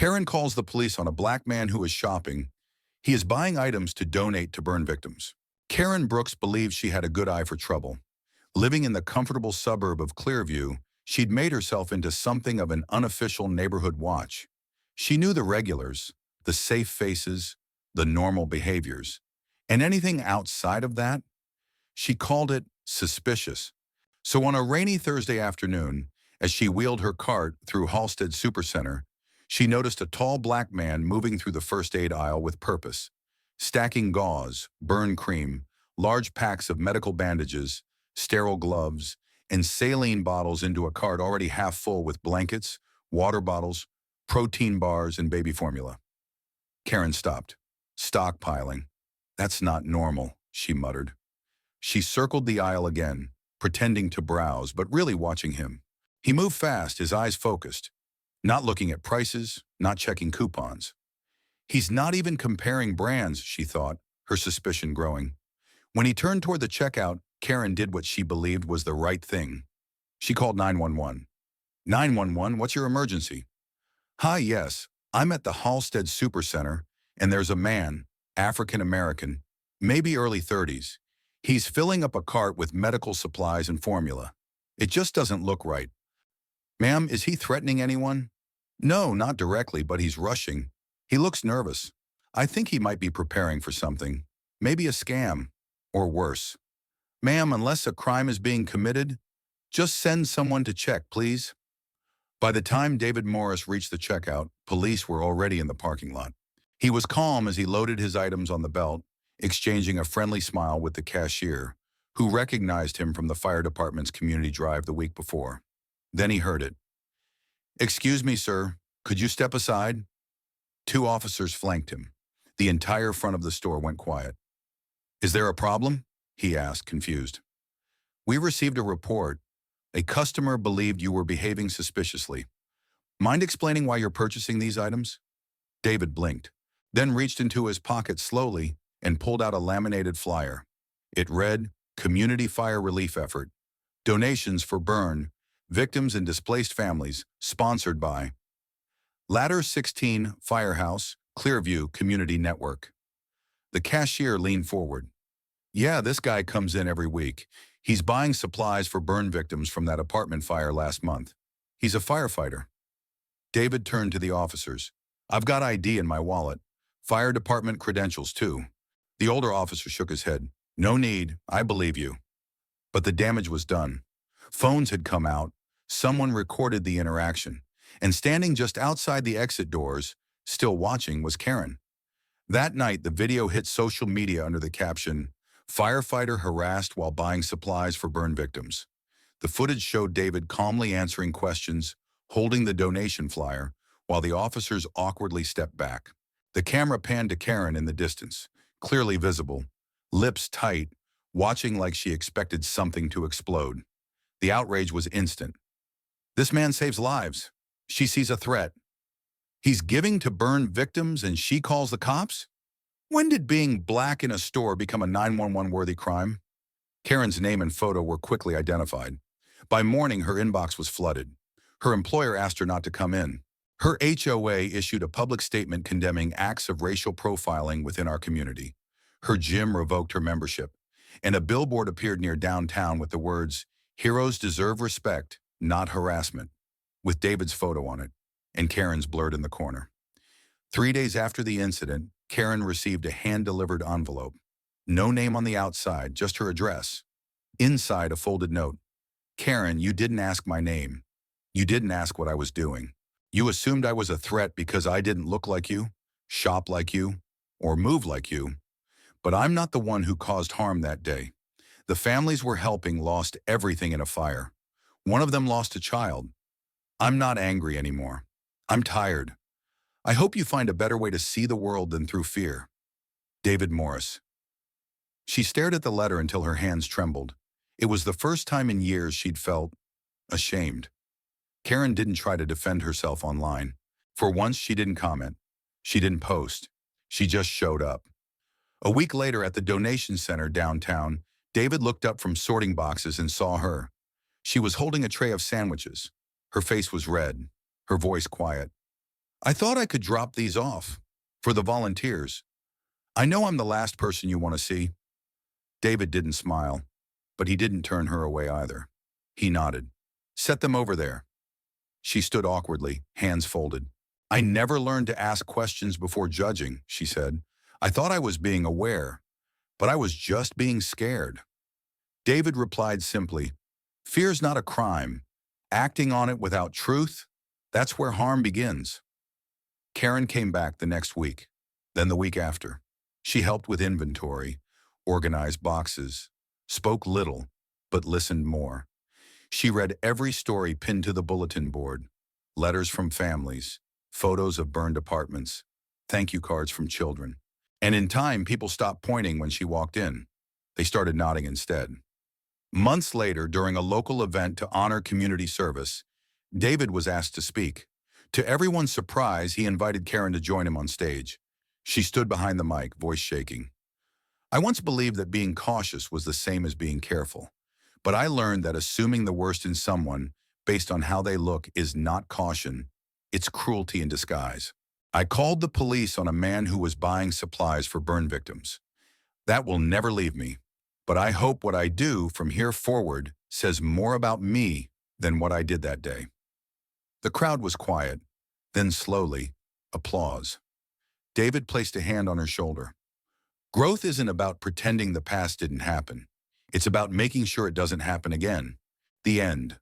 Karen calls the police on a black man who is shopping. He is buying items to donate to burn victims. Karen Brooks believes she had a good eye for trouble. Living in the comfortable suburb of Clearview, she'd made herself into something of an unofficial neighborhood watch. She knew the regulars, the safe faces, the normal behaviors. And anything outside of that, she called it suspicious. So on a rainy Thursday afternoon, as she wheeled her cart through Halstead Supercenter, she noticed a tall black man moving through the first aid aisle with purpose, stacking gauze, burn cream, large packs of medical bandages, sterile gloves, and saline bottles into a cart already half full with blankets, water bottles, protein bars, and baby formula. Karen stopped. Stockpiling. That's not normal, she muttered. She circled the aisle again, pretending to browse, but really watching him. He moved fast, his eyes focused, not looking at prices, not checking coupons. He's not even comparing brands, she thought, her suspicion growing. When he turned toward the checkout, Karen did what she believed was the right thing. She called 911. 911, what's your emergency? Hi, yes, I'm at the Halstead Supercenter, and there's a man, African American, maybe early 30s. He's filling up a cart with medical supplies and formula. It just doesn't look right. Ma'am, is he threatening anyone? No, not directly, but he's rushing. He looks nervous. I think he might be preparing for something. Maybe a scam, or worse. Ma'am, unless a crime is being committed, just send someone to check, please. By the time David Morris reached the checkout, police were already in the parking lot. He was calm as he loaded his items on the belt, exchanging a friendly smile with the cashier, who recognized him from the fire department's community drive the week before. Then he heard it. Excuse me, sir, could you step aside? Two officers flanked him. The entire front of the store went quiet. Is there a problem? He asked, confused. We received a report. A customer believed you were behaving suspiciously. Mind explaining why you're purchasing these items? David blinked, then reached into his pocket slowly and pulled out a laminated flyer. It read, Community Fire Relief Effort. Donations for burn, victims and displaced families, sponsored by Ladder 16 Firehouse, Clearview Community Network. The cashier leaned forward. Yeah, this guy comes in every week. He's buying supplies for burn victims from that apartment fire last month. He's a firefighter. David turned to the officers. I've got ID in my wallet. Fire department credentials, too. The older officer shook his head. No need, I believe you. But the damage was done. Phones had come out. Someone recorded the interaction. And standing just outside the exit doors, still watching, was Karen. That night, the video hit social media under the caption, Firefighter harassed while buying supplies for burn victims. The footage showed David calmly answering questions, holding the donation flyer, while the officers awkwardly stepped back. The camera panned to Karen in the distance, clearly visible, lips tight, watching like she expected something to explode. The outrage was instant. This man saves lives. She sees a threat. He's giving to burn victims and she calls the cops? When did being black in a store become a 911-worthy crime? Karen's name and photo were quickly identified. By morning, her inbox was flooded. Her employer asked her not to come in. Her HOA issued a public statement condemning acts of racial profiling within our community. Her gym revoked her membership, and a billboard appeared near downtown with the words, Heroes deserve respect, not harassment, with David's photo on it, and Karen's blurred in the corner. 3 days after the incident, Karen received a hand-delivered envelope. No name on the outside, just her address. Inside, a folded note. Karen, you didn't ask my name. You didn't ask what I was doing. You assumed I was a threat because I didn't look like you, shop like you, or move like you. But I'm not the one who caused harm that day. The families we're helping lost everything in a fire. One of them lost a child. I'm not angry anymore. I'm tired. I hope you find a better way to see the world than through fear. David Morris. She stared at the letter until her hands trembled. It was the first time in years she'd felt ashamed. Karen didn't try to defend herself online. For once, she didn't comment. She didn't post. She just showed up. A week later at the donation center downtown, David looked up from sorting boxes and saw her. She was holding a tray of sandwiches. Her face was red, her voice quiet. I thought I could drop these off for the volunteers. I know I'm the last person you want to see. David didn't smile, but he didn't turn her away either. He nodded. Set them over there. She stood awkwardly, hands folded. I never learned to ask questions before judging, she said. I thought I was being aware, but I was just being scared. David replied simply, fear's not a crime. Acting on it without truth, that's where harm begins. Karen came back the next week, then the week after. She helped with inventory, organized boxes, spoke little, but listened more. She read every story pinned to the bulletin board, letters from families, photos of burned apartments, thank you cards from children. And in time, people stopped pointing when she walked in. They started nodding instead. Months later, during a local event to honor community service, David was asked to speak. To everyone's surprise, he invited Karen to join him on stage. She stood behind the mic, voice shaking. I once believed that being cautious was the same as being careful, but I learned that assuming the worst in someone based on how they look is not caution, it's cruelty in disguise. I called the police on a man who was buying supplies for burn victims. That will never leave me, but I hope what I do from here forward says more about me than what I did that day. The crowd was quiet, then slowly, applause. David placed a hand on her shoulder. Growth isn't about pretending the past didn't happen. It's about making sure it doesn't happen again. The end.